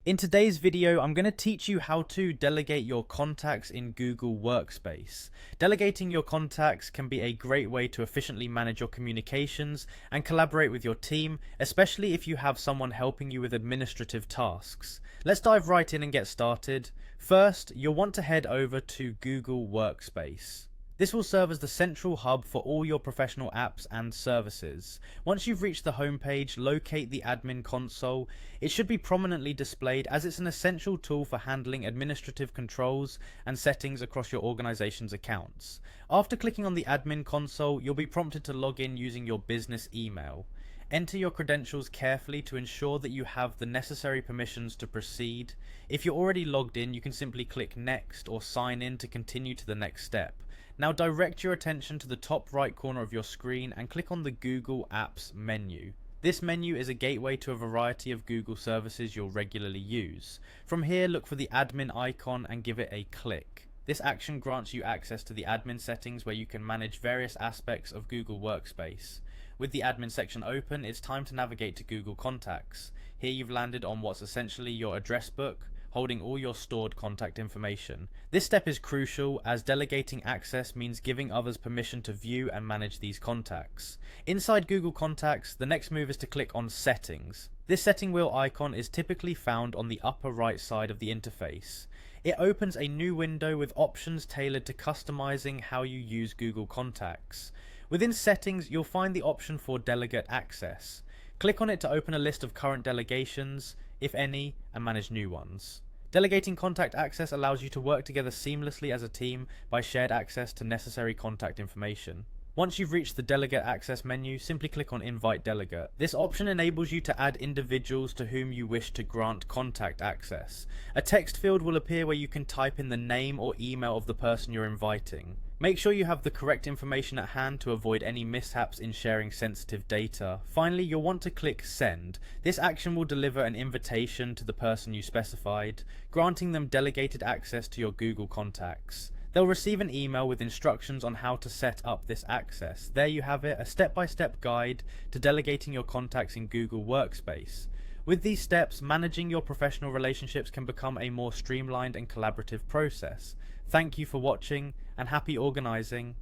In today's video, I'm going to teach you how to delegate your contacts in Google Workspace. Delegating your contacts can be a great way to efficiently manage your communications and collaborate with your team, especially if you have someone helping you with administrative tasks. Let's dive right in and get started. First, you'll want to head over to Google Workspace. This will serve as the central hub for all your professional apps and services. Once you've reached the home page, locate the admin console. It should be prominently displayed as it's an essential tool for handling administrative controls and settings across your organization's accounts. After clicking on the admin console, you'll be prompted to log in using your business email. Enter your credentials carefully to ensure that you have the necessary permissions to proceed. If you're already logged in, you can simply click Next or Sign In to continue to the next step. Now direct your attention to the top right corner of your screen and click on the Google Apps menu. This menu is a gateway to a variety of Google services you'll regularly use. From here, look for the admin icon and give it a click. This action grants you access to the admin settings where you can manage various aspects of Google Workspace. With the admin section open, it's time to navigate to Google Contacts. Here you've landed on what's essentially your address book, holding all your stored contact information. This step is crucial as delegating access means giving others permission to view and manage these contacts. Inside Google Contacts, the next move is to click on Settings. This setting wheel icon is typically found on the upper right side of the interface. It opens a new window with options tailored to customizing how you use Google Contacts. Within Settings, you'll find the option for Delegate Access. Click on it to open a list of current delegations, if any, and manage new ones. Delegating contact access allows you to work together seamlessly as a team by shared access to necessary contact information. Once you've reached the Delegate Access menu, simply click on Invite Delegate. This option enables you to add individuals to whom you wish to grant contact access. A text field will appear where you can type in the name or email of the person you're inviting. Make sure you have the correct information at hand to avoid any mishaps in sharing sensitive data. Finally, you'll want to click Send. This action will deliver an invitation to the person you specified, granting them delegated access to your Google contacts. They'll receive an email with instructions on how to set up this access. There you have it, a step-by-step guide to delegating your contacts in Google Workspace. With these steps, managing your professional relationships can become a more streamlined and collaborative process. Thank you for watching, and happy organizing.